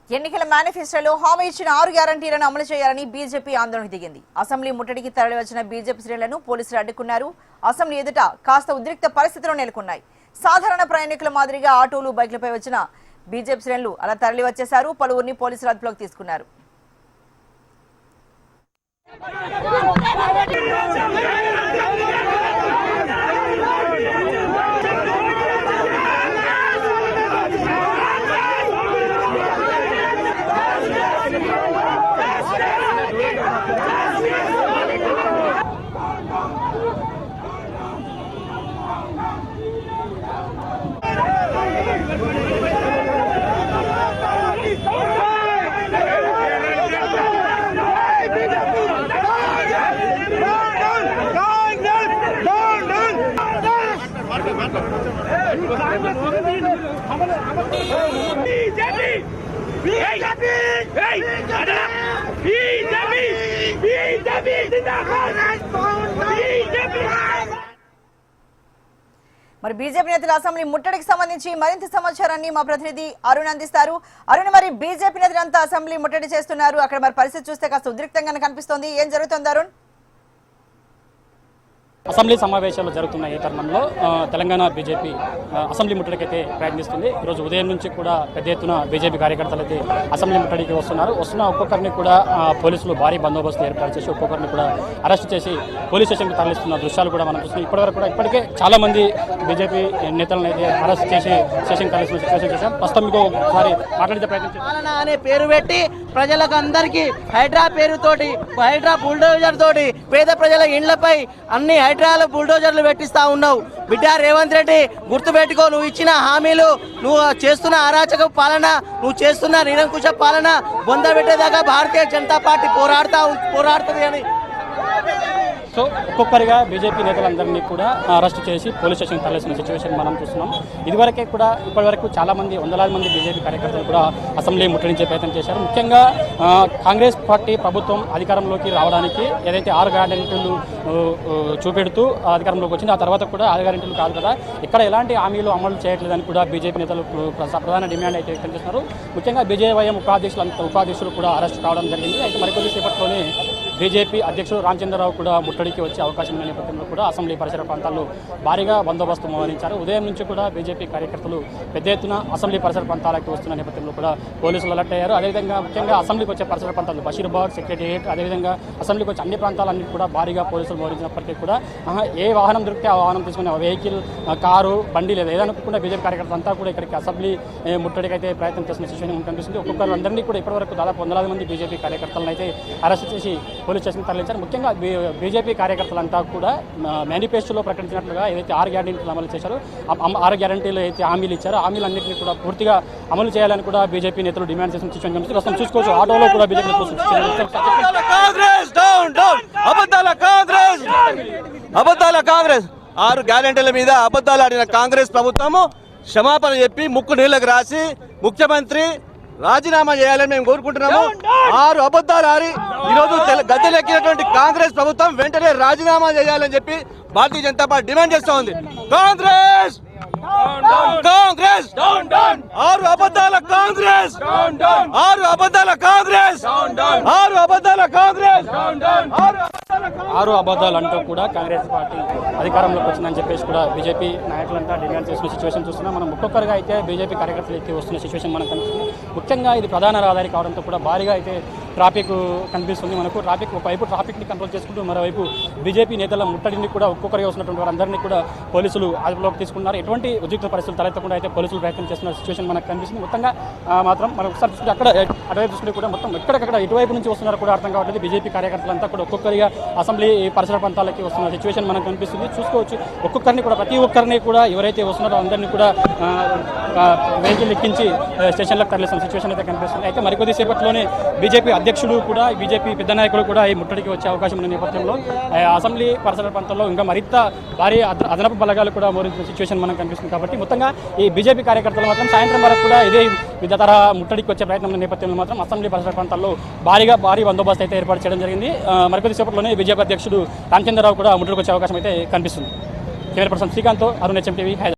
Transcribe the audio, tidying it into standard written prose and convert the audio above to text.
ఎన్నికల మేనిఫెస్టోలో హామీ ఇచ్చిన 6 గ్యారంటీలను అమలు చేయాలని బీజేపీ ఆందోళన దిగింది. అసెంబ్లీ ముట్టడికి తరలివచ్చిన బీజేపీ శ్రేణులను పోలీసులు అడ్డుకున్నారు. అసెంబ్లీ ఎదుట కాస్త ఉద్రిక్త పరిస్థితులు నెలకొన్నాయి. సాధారణ ప్రయాణికుల మాదిరిగా ఆటోలు, బైక్లపై వచ్చిన బీజేపీ శ్రేణులు అలా తరలి వచ్చేశారు. పలువురిని పోలీసులు అదుపులోకి తీసుకున్నారు. మరి బీజేపీ నేతల అసెంబ్లీ ముట్టడికి సంబంధించి మరింత సమాచారాన్ని మా ప్రతినిధి అరుణ్ అందిస్తారు. అరుణ్, మరి బీజేపీ నేతలంతా అసెంబ్లీ ముట్టడి చేస్తున్నారు. అక్కడ మరి పరిస్థితి చూస్తే కాస్త ఉద్రిక్తంగా కనిపిస్తోంది. ఏం జరుగుతుంది అరుణ్? అసెంబ్లీ సమావేశాలు జరుగుతున్న ఈ తరుణంలో తెలంగాణ బీజేపీ అసెంబ్లీ ముట్టడికైతే ప్రయత్నిస్తుంది. ఈరోజు ఉదయం నుంచి కూడా పెద్ద ఎత్తున బీజేపీ కార్యకర్తలు అయితే అసెంబ్లీ ముట్టడికి వస్తున్న ఒక్కొక్కరిని కూడా పోలీసులు భారీ బందోబస్తు ఏర్పాటు చేసి ఒక్కొక్కరిని కూడా అరెస్ట్ చేసి పోలీస్ స్టేషన్కి తరలిస్తున్న దృశ్యాలు కూడా మనం చూస్తున్నాం. ఇప్పటివరకు కూడా ఇప్పటికే చాలా మంది బీజేపీ నేతలను అయితే అరెస్ట్ చేసి స్టేషన్ తరలిస్తున్న సిచ్యువేషన్ చేశాం. ప్రస్తుతం మీకు ఒకసారి మాట్లాడితే ప్రయత్నించారు అనే పేరు పెట్టి ప్రజలకు అందరికీ హైడ్రా పేరుతోటి, హైడ్రా బుల్డోజర్ తోటి పేద ప్రజల ఇండ్లపై అన్ని హైడ్రాలు బుల్డోజర్లు పెట్టిస్తా ఉన్నావు. బిడ్డ రేవంత్ రెడ్డి, గుర్తుపెట్టుకో, నువ్వు ఇచ్చిన హామీలు, నువ్వు చేస్తున్న అరాచక పాలన, నువ్వు చేస్తున్న నిరంకుశ పాలన బొందబెట్టేదాకా భారతీయ జనతా పార్టీ పోరాడుతుంది అని. సో ఒక్కొక్కరిగా బీజేపీ నేతలందరినీ కూడా అరెస్ట్ చేసి పోలీస్ స్టేషన్ తరలిసిన సిచ్యువేషన్ మనం చూస్తున్నాం. ఇదివరకే కూడా ఇప్పటివరకు చాలా మంది, వందలాది మంది బీజేపీ కార్యకర్తలు కూడా అసెంబ్లీ ముట్టడించే ప్రయత్నం చేశారు. ముఖ్యంగా కాంగ్రెస్ పార్టీ ప్రభుత్వం అధికారంలోకి రావడానికి ఏదైతే 6 గ్యారెంటీలు చూపెడుతూ అధికారంలోకి వచ్చింది, ఆ తర్వాత కూడా 6 గ్యారెంటీలు కాదు కదా, ఇక్కడ ఎలాంటి హామీలు అమలు చేయట్లేదని కూడా బీజేపీ నేతలు ప్రధాన డిమాండ్ అయితే వ్యక్తం చేస్తున్నారు. ముఖ్యంగా బీజేవైఎం ఉపాధ్యక్షులు కూడా అరెస్ట్ కావడం జరిగింది. అయితే మరికొద్దిసేపట్లోనే బీజేపీ అధ్యక్షుడు రామచంద్రరావు కూడా ముట్టడికి వచ్చే అవకాశం ఉన్న నేపథ్యంలో కూడా అసెంబ్లీ పరిసర ప్రాంతాల్లో భారీగా బందోబస్తు మోహరించారు. ఉదయం నుంచి కూడా బీజేపీ కార్యకర్తలు పెద్ద ఎత్తున అసెంబ్లీ పరిసర ప్రాంతాలకు వస్తున్న నేపథ్యంలో కూడా పోలీసులు అలర్ట్ అయ్యారు. అదేవిధంగా ముఖ్యంగా అసెంబ్లీకి వచ్చే పరిసర ప్రాంతాలు బషీర్బాగ్, సెక్రటేరియట్, అదేవిధంగా అసెంబ్లీకి వచ్చే అన్ని ప్రాంతాలన్నీ కూడా భారీగా పోలీసులు మోహరించినప్పటికీ కూడా ఏ వాహనం దొరికితే ఆ వాహనం తీసుకునే వెహికల్, కారు, బండి లేదా ఏదనుకుండా బీజేపీ కార్యకర్తలు అంతా కూడా ఇక్కడికి అసెంబ్లీ ముట్టడికి అయితే ప్రయత్నం చేసిన సిచ్యువేషన్ కనిపిస్తుంది. ఒక్కొక్కరు అందరినీ కూడా ఇప్పటివరకు దాదాపు 100,000 మంది బీజేపీ కార్యకర్తలను అయితే అరెస్ట్ చేసి పోలీస్ స్టేషన్ తరలించారు. ముఖ్యంగా బీజేపీ కార్యకర్తలంతా కూడా మేనిఫెస్టోలో ప్రకటించినట్లుగా ఏదైతే 6 గ్యారెంటీలు అమలు చేశారో, 6 గ్యారెంటీలు అయితే హామీలు ఇచ్చారో హామీలన్నింటినీ కూడా పూర్తిగా అమలు చేయాలని కూడా బీజేపీ నేతలు డిమాండ్ చేసిన సిచ్యువేషన్ కనిపిస్తుంది. ప్రస్తుతం చూసుకోవచ్చు, ఆటోలో కూడా బీజేపీ అబద్ధాల కాంగ్రెస్ 6 గ్యారెంటీల మీద అబద్ధాలు ఆడిన కాంగ్రెస్ ప్రభుత్వము క్షమాపణ చెప్పి ముక్కు నీళ్లకు రాసి ముఖ్యమంత్రి రాజీనామా చేయాలని మేము కోరుకుంటున్నాము. 6 అబద్ధాలు ఆడి ఈరోజు గద్దెలెక్కినటువంటి కాంగ్రెస్ ప్రభుత్వం వెంటనే రాజీనామా చేయాలని చెప్పి భారతీయ జనతా పార్టీ డిమాండ్ చేస్తా ఉంది. కాంగ్రెస్ కాంగ్రెస్ 6 అబద్ధాల కాంగ్రెస్, 6 అబద్ధాల కాంగ్రెస్, 6 అబద్ధాల కాంగ్రెస్, 6 అబద్ధాలు అంటూ కూడా కాంగ్రెస్ పార్టీ అధికారంలోకి వచ్చిందని చెప్పేసి కూడా బీజేపీ నాయకులంతా డిమాండ్ చేసిన సిచ్యువేషన్ చూస్తున్నాం. మనం ఒక్కొక్కరుగా అయితే బీజేపీ కార్యకర్తలు అయితే వస్తున్న సిచ్యువేషన్ మనకు కనిపిస్తుంది. ముఖ్యంగా ఇది ప్రధాన రహదారి కావడంతో కూడా భారీగా అయితే ట్రాఫిక్ కనిపిస్తుంది మనకు. ఒకవైపు ట్రాఫిక్ని కంట్రోల్ చేసుకుంటూ మరోవైపు బీజేపీ నేతల ముట్టడిని కూడా ఒక్కొక్కరిగా వస్తున్నటువంటి వారందరినీ కూడా పోలీసులు అదుపులోకి తీసుకున్నారు. ఎటువంటి ఉద్రిక్త పరిస్థితులు తలెత్తకుండా అయితే పోలీసులు ప్రయత్నం చేస్తున్న సిచ్యువేషన్ మనకు కనిపిస్తుంది. మొత్తంగా మాత్రం మనం ఒకసారి చూసుకుంటే అక్కడ అటువైపు చూసుకుంటే కూడా మొత్తం ఎక్కడెక్కడ ఇటువైపు నుంచి వస్తున్నారు కూడా అర్థం కావట్లేదు. బీజేపీ కార్యకర్తలంతా కూడా ఒక్కొక్కరిగా అసెంబ్లీ పరిసర ప్రాంతాలకి వస్తున్న సిచ్యువేషన్ మనకు కనిపిస్తుంది. చూసుకోవచ్చు, ఒక్కొక్కరిని కూడా ప్రతి ఒక్కరిని కూడా ఎవరైతే వస్తున్నారో అందరినీ కూడా వెహికల్ ఎక్కించి స్టేషన్లకు తరలిస్తున్న సిచ్యువేషన్ అయితే కనిపిస్తుంది. అయితే మరికొద్దిసేపట్లోనే బీజేపీ అధ్యక్షుడు కూడా, బీజేపీ పెద్ద నాయకులు కూడా ఈ ముట్టడికి వచ్చే అవకాశం ఉన్న నేపథ్యంలో అసెంబ్లీ పరిసర ప్రాంతాల్లో ఇంకా మరింత భారీ అదనపు బలగాలు కూడా మోరించిన సిచ్యువేషన్ మనకు కనిపిస్తుంది. కాబట్టి మొత్తంగా ఈ బీజేపీ కార్యకర్తలు మాత్రం సాయంత్రం వరకు కూడా ఇదే విధతర ముట్టడికి వచ్చే ప్రయత్నం నేపథ్యంలో మాత్రం అసెంబ్లీ పరిసర ప్రాంతాల్లో భారీ బందోబస్తు అయితే ఏర్పాటు చేయడం జరిగింది. మరికొద్దిసేపట్లోనే బీజేపీ అధ్యక్షుడు రామచంద్రరావు కూడా ముట్టడికి వచ్చే అవకాశం అయితే కనిపిస్తుంది. Camera person Srikanth, Arun, HM TV.